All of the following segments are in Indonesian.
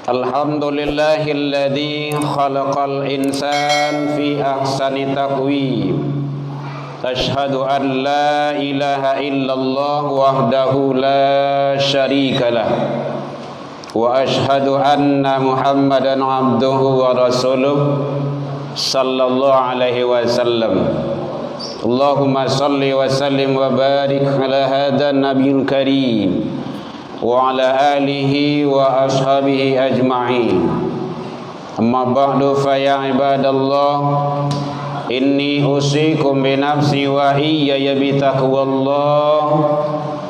Alhamdulillahilladzi khalaqal insan fi ahsani taqwim. Ashhadu an la ilaha illallah wahdahu la syarika lah. Wa ashhadu anna Muhammadan abduhu wa rasuluh sallallahu alaihi wasallam. Allahumma salli wa sallim wa barik ala hadha nabiyil karim wa ala alihi wa ashabihi ajma'in. Amma ba'du fa ya ibadallah, inni usikum bi nafsi wa iyaya bi taqwallah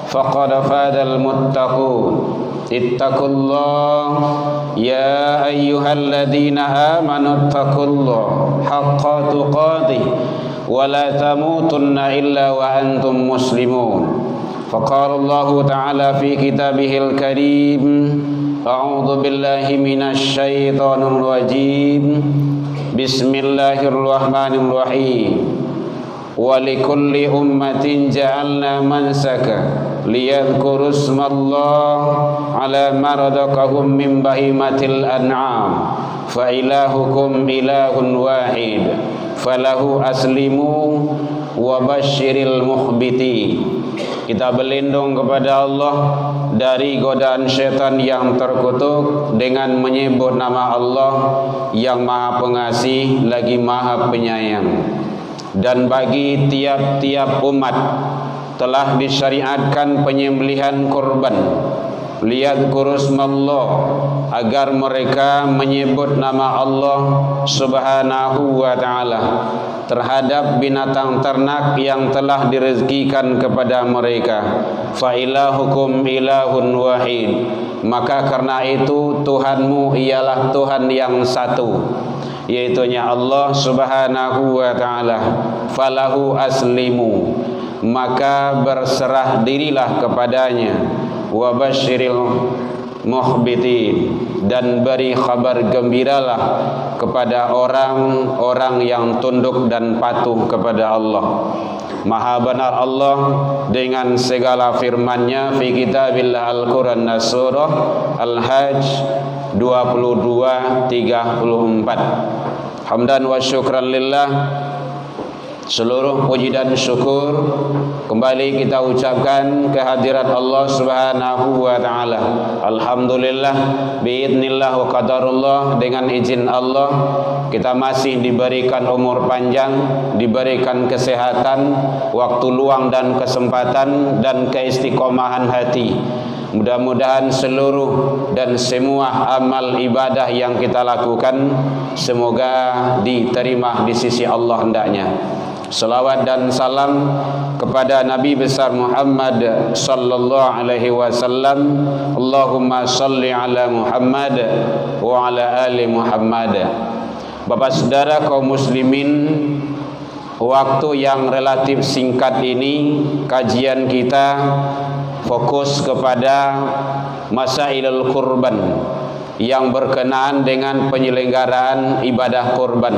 faqad fadal muttaqun. Ittaqullah ya ayyuhalladzina amanu ittaqullah haqqa tuqatih wa la tamutunna illa wa antum muslimun. Faqala Allah ta'ala fi kitabihil karim, a'udzu billahi minasy syaithanir rajim. Bismillahirrahmanirrahim. Wa likulli ummatin ja'alna mansaka liyadhkuru ismallahi ala ma razaqahum min bahimatil an'am fa ilahukum ilahun wahid falahu aslimu wa basyiril mukhbitin. Kita berlindung kepada Allah dari godaan syaitan yang terkutuk dengan menyebut nama Allah yang Maha Pengasih lagi Maha Penyayang. Dan bagi tiap-tiap umat telah disyariatkan penyembelihan kurban, liyadhkuru ismallah, agar mereka menyebut nama Allah subhanahu wa ta'ala terhadap binatang ternak yang telah direzekikan kepada mereka. Fa ilahukum ilahun wahid, maka karena itu Tuhanmu ialah Tuhan yang satu, yaitunya Allah subhanahu wa ta'ala. Falahu aslimu, maka berserah dirilah kepadanya. Wa basyiril mukhbitin, dan beri kabar gembiralah kepada orang-orang yang tunduk dan patuh kepada Allah. Maha benar Allah dengan segala firman-Nya fi kitabillah Al-Quran surah Al-Hajj 22:34. Hamdan wa syukran lillah, seluruh puji dan syukur kembali kita ucapkan kehadirat Allah subhanahu wa ta'ala. Alhamdulillah, biidnillah wa qadarullah, dengan izin Allah kita masih diberikan umur panjang, diberikan kesehatan, waktu luang dan kesempatan, dan keistiqomahan hati. Mudah-mudahan seluruh dan semua amal ibadah yang kita lakukan semoga diterima di sisi Allah hendaknya. Salawat dan salam kepada Nabi besar Muhammad sallallahu alaihi wasallam. Allahumma salli ala Muhammad wa ala ali Muhammad. Bapak saudara kaum muslimin, waktu yang relatif singkat ini kajian kita fokus kepada masailul kurban yang berkenaan dengan penyelenggaraan ibadah kurban.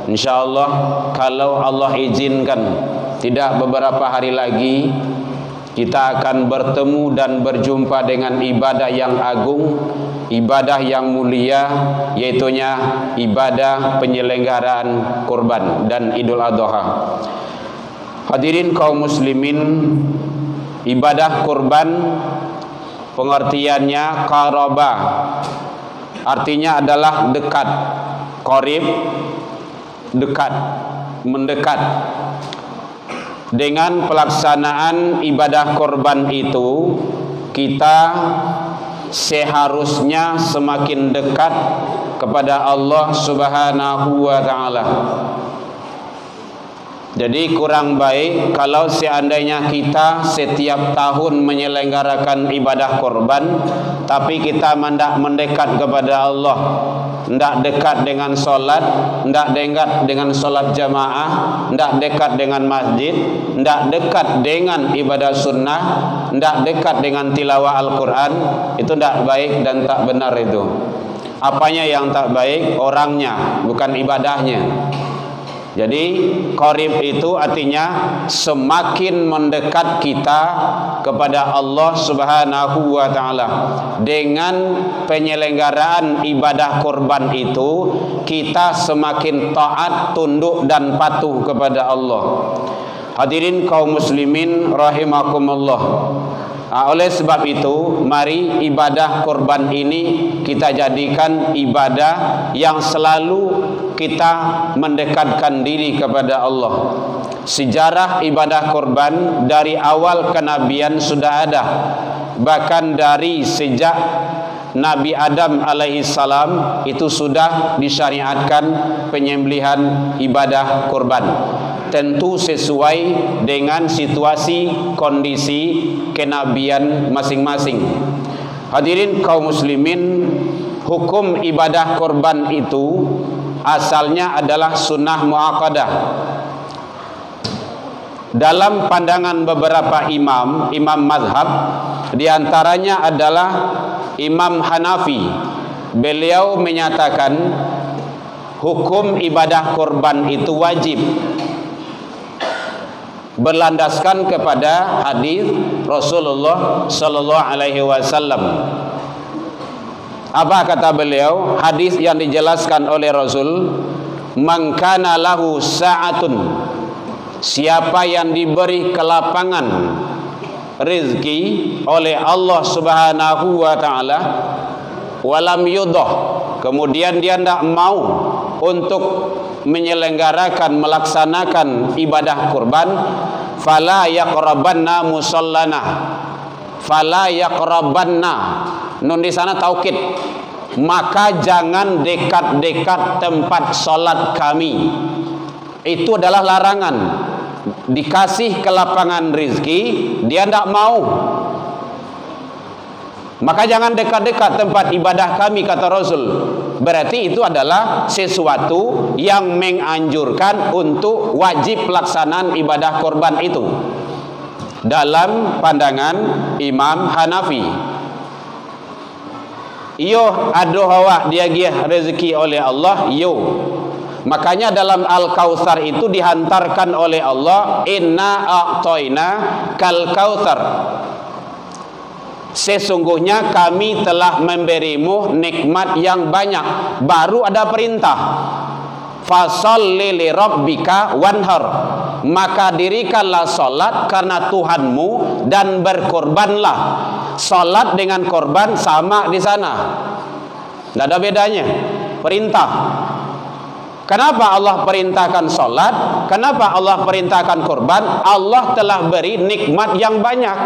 InsyaAllah kalau Allah izinkan, tidak beberapa hari lagi kita akan bertemu dan berjumpa dengan ibadah yang agung, ibadah yang mulia, yaitunya ibadah penyelenggaraan kurban dan Idul Adha. Hadirin kaum muslimin, ibadah kurban pengertiannya qarabah, artinya adalah dekat, qarib, dekat, mendekat. Dengan pelaksanaan ibadah kurban itu, kita seharusnya semakin dekat kepada Allah subhanahu wa ta'ala. Jadi kurang baik kalau seandainya kita setiap tahun menyelenggarakan ibadah kurban, tapi kita tidak mendekat kepada Allah, tidak dekat dengan solat, tidak dekat dengan solat jamaah, tidak dekat dengan masjid, tidak dekat dengan ibadah sunnah, tidak dekat dengan tilawah Al-Quran. Itu tidak baik dan tak benar itu. Apanya yang tak baik? Orangnya, bukan ibadahnya. Jadi qarib itu artinya semakin mendekat kita kepada Allah Subhanahu wa taala. Dengan penyelenggaraan ibadah kurban itu, kita semakin taat, tunduk dan patuh kepada Allah. Hadirin kaum muslimin rahimakumullah. Oleh sebab itu, mari ibadah kurban ini kita jadikan ibadah yang selalu kita mendekatkan diri kepada Allah. Sejarah ibadah kurban dari awal kenabian sudah ada. Bahkan dari sejak Nabi Adam alaihissalam itu sudah disyariatkan penyembelihan ibadah kurban. Tentu sesuai dengan situasi kondisi kenabian masing-masing. Hadirin kaum muslimin, hukum ibadah kurban itu asalnya adalah sunnah muakkadah. Dalam pandangan beberapa imam mazhab, diantaranya adalah Imam Hanafi. Beliau menyatakan hukum ibadah kurban itu wajib, berlandaskan kepada hadis Rasulullah sallallahu alaihi wasallam. Apa kata beliau? Hadis yang dijelaskan oleh Rasul, "Man kana lahu sa'atun," siapa yang diberi kelapangan rezeki oleh Allah Subhanahu wa taala, walam yudah, kemudian dia tidak mau untuk menyelenggarakan, melaksanakan ibadah kurban, fala yaqrabanna musallana. Fala yaqrabanna, nun di sana taukid, maka jangan dekat-dekat tempat salat kami. Itu adalah larangan. Dikasih kelapangan rezeki, dia tidak mau, maka jangan dekat-dekat tempat ibadah kami, kata Rasul. Berarti itu adalah sesuatu yang menganjurkan untuk wajib pelaksanaan ibadah kurban itu dalam pandangan Imam Hanafi. Yo ado hawa dia gih rezeki oleh Allah, yo. Makanya dalam Al-Kautsar itu dihantarkan oleh Allah, inna a'toina kal kautsar. Sesungguhnya kami telah memberimu nikmat yang banyak. Baru ada perintah, fasholli li rabbika wanhar, maka dirikanlah salat karena Tuhanmu dan berkorbanlah. Salat dengan korban sama di sana, tidak ada bedanya. Perintah. Kenapa Allah perintahkan salat? Kenapa Allah perintahkan korban? Allah telah beri nikmat yang banyak.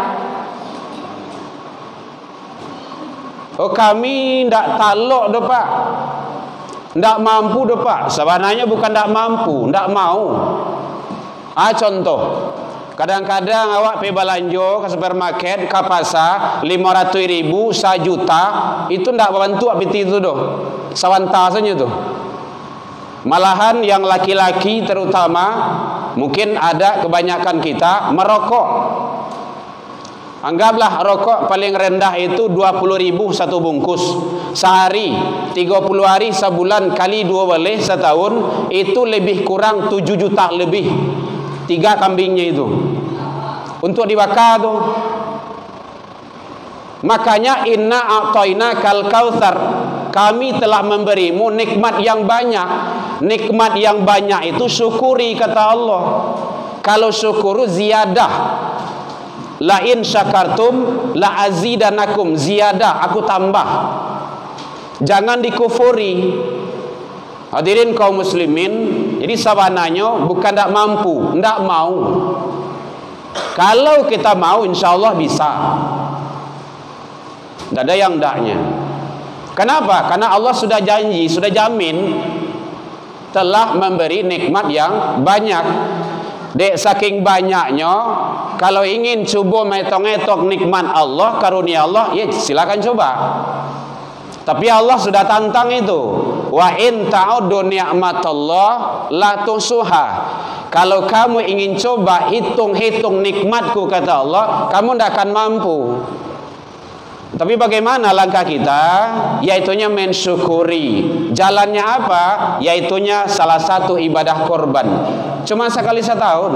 Oh, kami tidak talok dah pak, tidak mampu dah pak. Sebenarnya bukan tidak mampu, tidak mau. Contoh, kadang-kadang awak pergi belanja ke supermarket, ke pasar, 500.000, 1 juta, itu tidak bantu abiti itu doh, sawanta saja tu. Malahan yang laki-laki terutama, mungkin ada kebanyakan kita merokok. Anggaplah rokok paling rendah itu 20.000 satu bungkus sehari, 30 hari sebulan kali 12 setahun, itu lebih kurang 7 juta lebih. 3 kambingnya itu untuk dibakar tuh. Makanya inna a'toina kal kautsar, kami telah memberimu nikmat yang banyak. Nikmat yang banyak itu syukuri, kata Allah. Kalau syukur ziyadah, la in syakartum la azidanakum, ziyadah, aku tambah. Jangan dikufuri. Hadirin kaum muslimin, jadi sabananya bukan tidak mampu, tidak mau. Kalau kita mau, insya Allah bisa. Tidak ada yang tidaknya. Kenapa? Karena Allah sudah janji, sudah jamin, telah memberi nikmat yang banyak. Dek saking banyaknya, kalau ingin coba metok-metok nikmat Allah, karunia Allah, ya silakan coba. Tapi Allah sudah tantang itu. Wa in ta'uddu ni'matallah la tusuha. Kalau kamu ingin coba hitung-hitung nikmatku, kata Allah, kamu tidak akan mampu. Tapi bagaimana langkah kita? Yaitunya mensyukuri. Jalannya apa? Yaitunya salah satu ibadah korban. Cuma sekali setahun.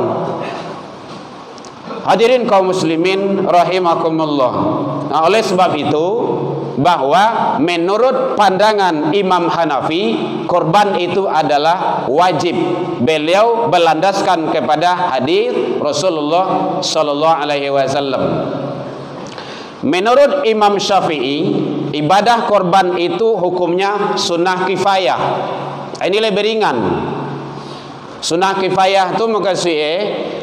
Hadirin kaum muslimin rahimakumullah. Nah, oleh sebab itu, bahwa menurut pandangan Imam Hanafi, korban itu adalah wajib. Beliau berlandaskan kepada hadis Rasulullah sallallahu alaihi wasallam. Menurut Imam Syafi'i, ibadah korban itu hukumnya sunnah kifayah. Ini lebih ringan. Sunnah kifayah itu maksudnya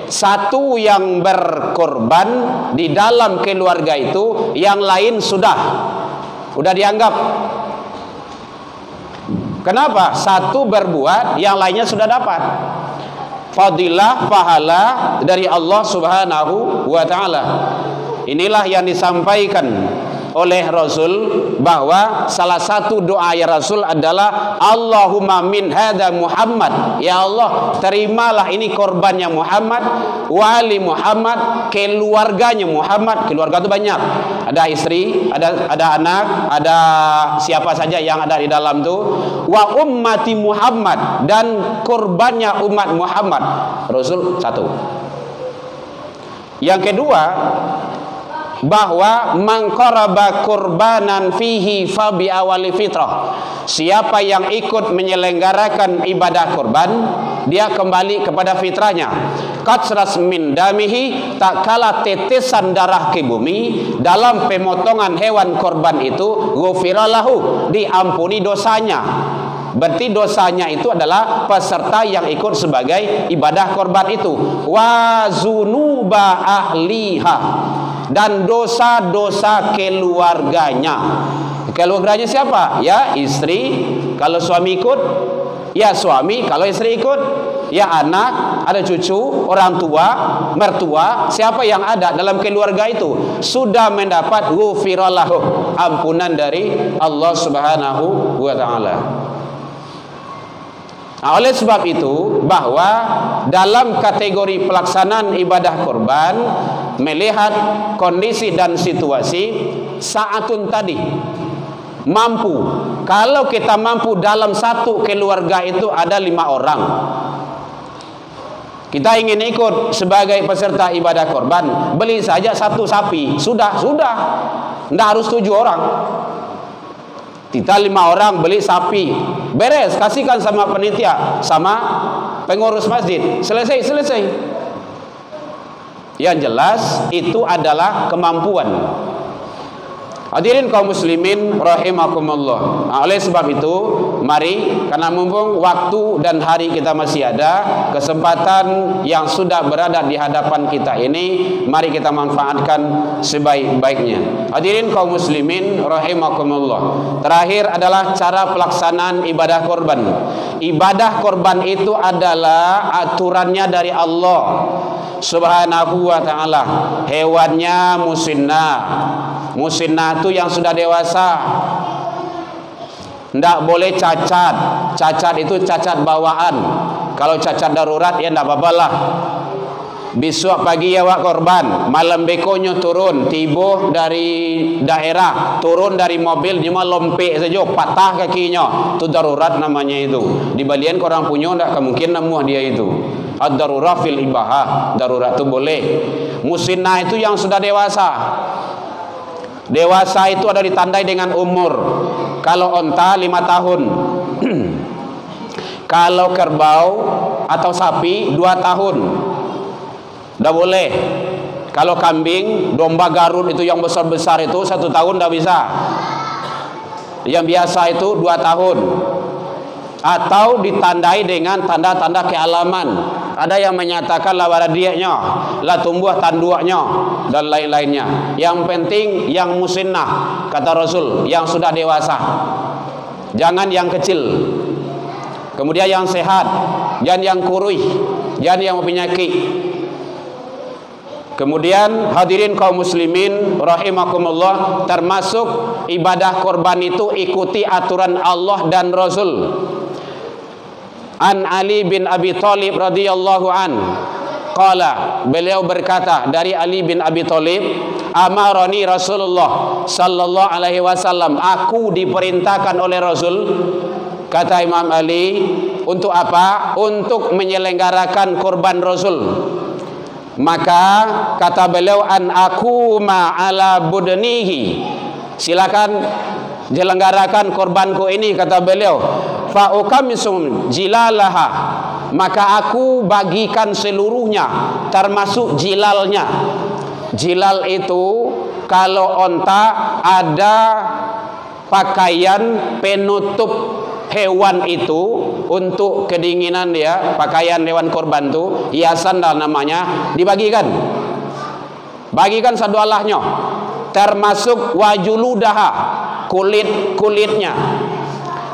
satu yang berkorban di dalam keluarga itu, yang lain sudah dianggap. Kenapa? Satu berbuat, yang lainnya sudah dapat fadilah, pahala dari Allah Subhanahu wa ta'ala. Inilah yang disampaikan oleh Rasul, bahwa salah satu doa ya Rasul adalah Allahumma min hadza Muhammad, ya Allah terimalah ini korbannya Muhammad, wali Muhammad, keluarganya Muhammad. Keluarga itu banyak, ada istri, ada anak, ada siapa saja yang ada di dalam itu. Wa ummati Muhammad, dan korbannya umat Muhammad. Rasul satu. Yang kedua, bahwa mangqaraba qurbanan fihi fa bi awali fitrah. Siapa yang ikut menyelenggarakan ibadah korban, dia kembali kepada fitrahnya. Qatsras min damihi, tak kala tetesan darah ke bumi dalam pemotongan hewan korban itu, ghufiralahu, diampuni dosanya. Berarti dosanya itu adalah peserta yang ikut sebagai ibadah korban itu. Wa zunuba ahliha, dan dosa-dosa keluarganya. Keluarganya siapa? Ya istri, kalau suami ikut, ya suami, kalau istri ikut, ya anak, ada cucu, orang tua, mertua, siapa yang ada dalam keluarga itu sudah mendapat ghufirallahu, ampunan dari Allah Subhanahu wa ta'ala. Nah, oleh sebab itu, bahwa dalam kategori pelaksanaan ibadah korban, melihat kondisi dan situasi, saatun tadi mampu. Kalau kita mampu dalam satu keluarga itu ada 5 orang, kita ingin ikut sebagai peserta ibadah korban, beli saja 1 sapi, sudah, tidak harus 7 orang. Kita 5 orang beli sapi, beres, kasihkan sama panitia, sama pengurus masjid, selesai. Yang jelas itu adalah kemampuan. Hadirin kaum muslimin rahimakumullah. Nah, oleh sebab itu, mari, karena mumpung waktu dan hari kita masih ada, kesempatan yang sudah berada di hadapan kita ini, mari kita manfaatkan sebaik-baiknya. Hadirin kaum muslimin rahimakumullah. Terakhir adalah cara pelaksanaan ibadah korban. Ibadah korban itu adalah aturannya dari Allah Subhanahu wa ta'ala. Hewannya musinnah. Musinnah itu yang sudah dewasa, tidak boleh cacat. Cacat itu cacat bawaan. Kalau cacat darurat ya tidak apa-apa lah. Besok pagi ya wak korban, malam bekonyo turun, tiba dari daerah, turun dari mobil, cuma lompek saja, patah kakinya, itu darurat namanya itu. Di balian korang punya tidak mungkin nemu dia itu. Ad-darurat fil ibahah, darurat itu boleh. Musinnah itu yang sudah dewasa. Dewasa itu ada ditandai dengan umur. Kalau onta 5 tahun, kalau kerbau atau sapi 2 tahun, dah boleh. Kalau kambing, domba Garut itu yang besar-besar itu 1 tahun dah bisa. Yang biasa itu 2 tahun. Atau ditandai dengan tanda-tanda kealaman. Ada yang menyatakan lah baradiaknya, lah tumbuh tanduknya, dan lain-lainnya. Yang penting yang musinnah, kata Rasul, yang sudah dewasa. Jangan yang kecil. Kemudian yang sehat, jangan yang kurus, jangan yang penyakit. Kemudian hadirin kaum muslimin rahimakumullah, termasuk ibadah korban itu ikuti aturan Allah dan Rasul. An Ali bin Abi Thalib radhiyallahu an qala, beliau berkata dari Ali bin Abi Thalib, amaroni Rasulullah sallallahu alaihi wasallam, aku diperintahkan oleh Rasul, kata Imam Ali, untuk apa? Untuk menyelenggarakan kurban Rasul. Maka kata beliau, an aku ma'ala budnihi, silakan jelenggarakan kurbanku ini, kata beliau. Fa ukamisum jilalaha, maka aku bagikan seluruhnya, termasuk jilalnya. Jilal itu kalau onta ada pakaian penutup hewan itu untuk kedinginan dia, pakaian hewan korban itu, hiasan dan namanya, dibagikan. Bagikan sadualahnya, termasuk wajuludaha, kulit-kulitnya.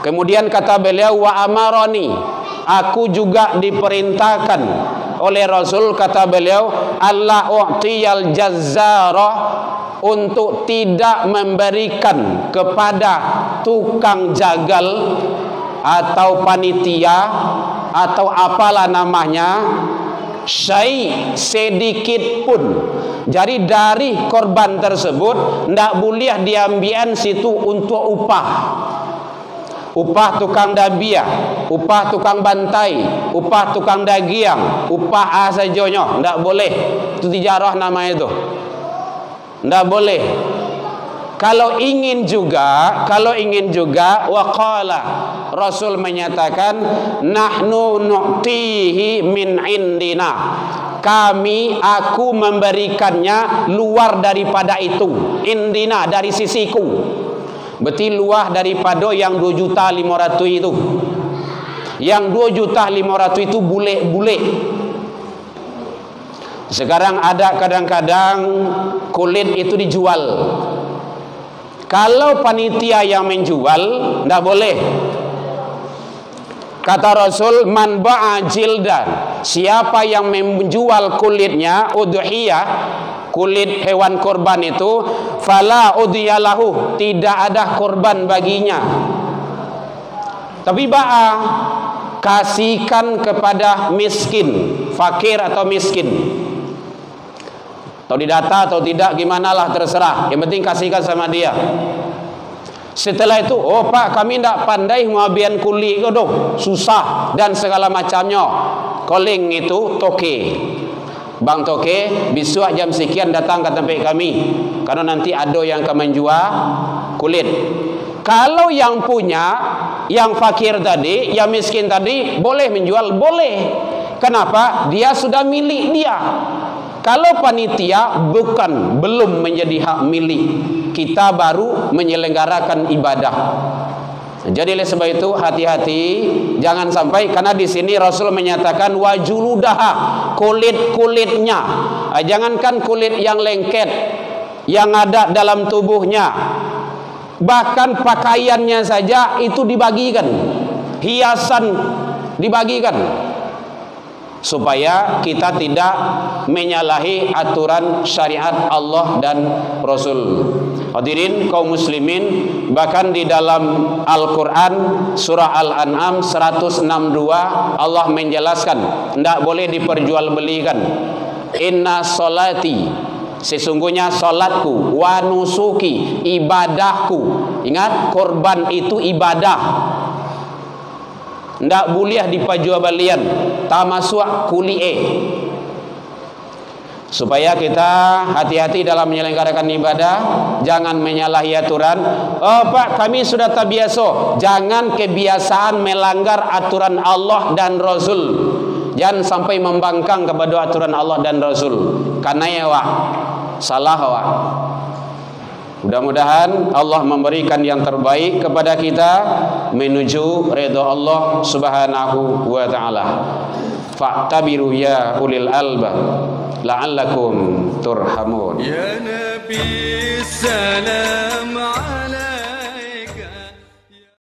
Kemudian kata beliau, wa amaroni, aku juga diperintahkan oleh Rasul, kata beliau, Allah u'tiyal jazzarah, untuk tidak memberikan kepada tukang jagal atau panitia atau apalah namanya syai' sedikit pun. Jadi dari korban tersebut tidak boleh diambil situ untuk upah. Upah tukang dabiah, upah tukang bantai, upah tukang dagiang, upah sajonyo, tidak boleh. Itu tijarah nama itu. Tidak boleh. Kalau ingin juga waqala, Rasul menyatakan, nahnu nu'tihi min indina, aku memberikannya luar daripada itu. Indina, dari sisiku. Berarti luar daripada yang 2.500.000 itu. Yang 2.500.000 itu bule-bule. Sekarang ada kadang-kadang kulit itu dijual. Kalau panitia yang menjual, tidak boleh. Kata Rasul, man ba'a jildan, siapa yang menjual kulitnya, udhiyah, kulit hewan korban itu, fala udhiyalahu, tidak ada korban baginya. Tapi ba'a, kasihkan kepada miskin, fakir atau miskin. Atau didata atau tidak, gimana lah, terserah. Yang penting kasihkan sama dia. Setelah itu, oh pak, kami tidak pandai mengabian kulit itu, susah dan segala macamnya. Calling itu toke, bang toke, besok jam sekian datang ke tempat kami, karena nanti ada yang akan menjual kulit. Kalau yang punya, yang fakir tadi, yang miskin tadi, boleh menjual, boleh. Kenapa? Dia sudah milik dia. Kalau panitia belum menjadi hak milik, kita baru menyelenggarakan ibadah. Jadi oleh sebab itu hati-hati, jangan sampai, karena di sini Rasul menyatakan wajuludaha, kulit-kulitnya. Jangankan kulit yang lengket, yang ada dalam tubuhnya, bahkan pakaiannya saja itu dibagikan, hiasan dibagikan, supaya kita tidak menyalahi aturan syariat Allah dan Rasul. Hadirin kaum muslimin, bahkan di dalam Al-Quran surah Al-An'am 162 Allah menjelaskan tidak boleh diperjualbelikan. Inna solati, sesungguhnya solatku, wa nusuki, ibadahku. Ingat, korban itu ibadah, tidak boleh diperjualbelikan, termasuk kuliah. Supaya kita hati-hati dalam menyelenggarakan ibadah, jangan menyalahi aturan. Oh pak, kami sudah terbiasa. Jangan kebiasaan melanggar aturan Allah dan Rasul. Jangan sampai membangkang kepada aturan Allah dan Rasul. Karena ya wak, salah wak. Mudah-mudahan Allah memberikan yang terbaik kepada kita menuju ridha Allah Subhanahu wa taala. Fa'tabiru ya ulil albab la'allakum turhamun. Ya Nabi salam